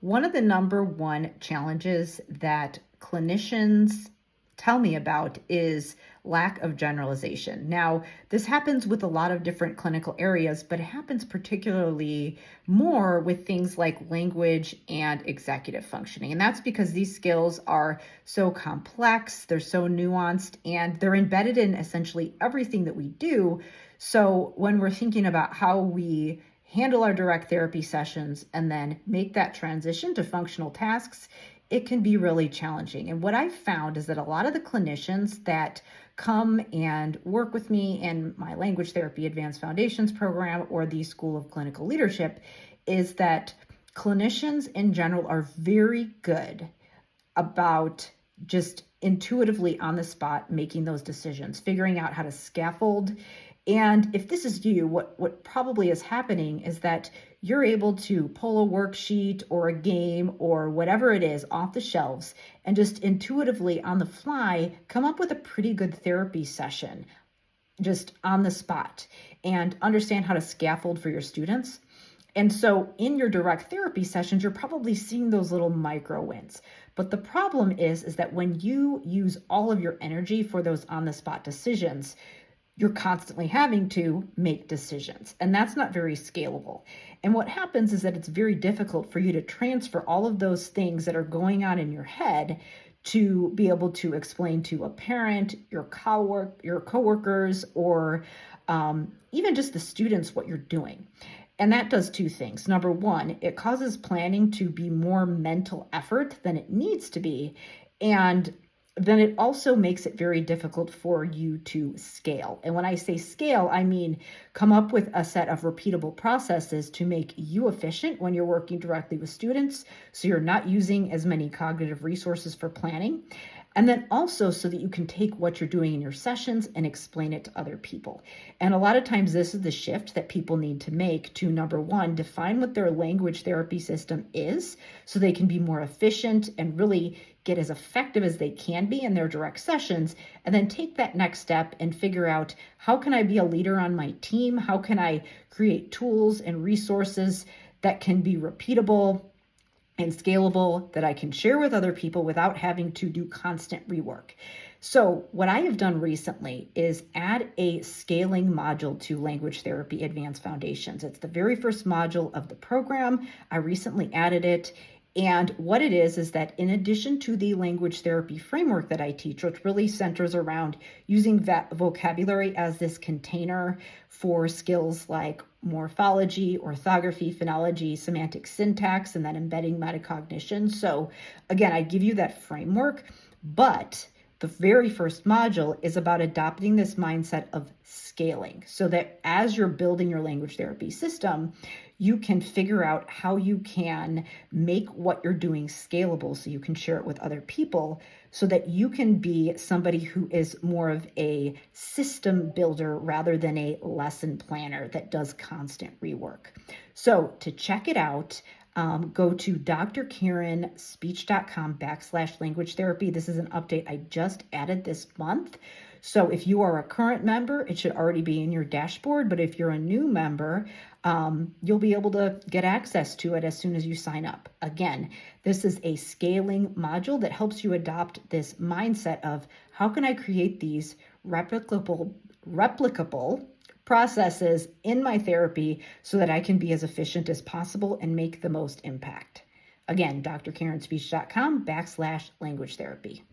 One of the number one challenges that clinicians tell me about is lack of generalization. Now, this happens with a lot of different clinical areas, but it happens particularly more with things like language and executive functioning. And that's because these skills are so complex, they're so nuanced, and they're embedded in essentially everything that we do. So when we're thinking about how we handle our direct therapy sessions and then make that transition to functional tasks, it can be really challenging. And what I've found is that a lot of the clinicians that come and work with me in my language therapy advanced foundations program or the School of Clinical Leadership is that clinicians in general are very good about just intuitively on the spot making those decisions, figuring out how to scaffold. And if this is you, what probably is happening is that you're able to pull a worksheet or a game or whatever it is off the shelves and just intuitively on the fly come up with a pretty good therapy session just on the spot and understand how to scaffold for your students. And so in your direct therapy sessions, you're probably seeing those little micro wins. But the problem is that when you use all of your energy for those on the spot decisions, you're constantly having to make decisions, and that's not very scalable. And what happens is that it's very difficult for you to transfer all of those things that are going on in your head to be able to explain to a parent, your coworkers, or even just the students what you're doing. And that does two things. Number one, it causes planning to be more mental effort than it needs to be. And then it also makes it very difficult for you to scale. And when I say scale, I mean come up with a set of repeatable processes to make you efficient when you're working directly with students, so you're not using as many cognitive resources for planning. And then also so that you can take what you're doing in your sessions and explain it to other people. And a lot of times this is the shift that people need to make to, number one, define what their language therapy system is so they can be more efficient and really get as effective as they can be in their direct sessions, and then take that next step and figure out, how can I be a leader on my team? How can I create tools and resources that can be repeatable and scalable, that I can share with other people without having to do constant rework? So what I have done recently is add a scaling module to Language Therapy Advanced Foundations. It's the very first module of the program. I recently added it. And what it is that in addition to the language therapy framework that I teach, which really centers around using vocabulary as this container for skills like morphology, orthography, phonology, semantic syntax, and then embedding metacognition. So again, I give you that framework, but the very first module is about adopting this mindset of scaling so that as you're building your language therapy system, you can figure out how you can make what you're doing scalable so you can share it with other people, so that you can be somebody who is more of a system builder rather than a lesson planner that does constant rework. So to check it out, go to drkarenspeech.com/language therapy. This is an update I just added this month. So if you are a current member, it should already be in your dashboard. But if you're a new member, you'll be able to get access to it as soon as you sign up. Again, this is a scaling module that helps you adopt this mindset of, how can I create these replicable processes in my therapy so that I can be as efficient as possible and make the most impact. Again, drkarenspeech.com/language therapy.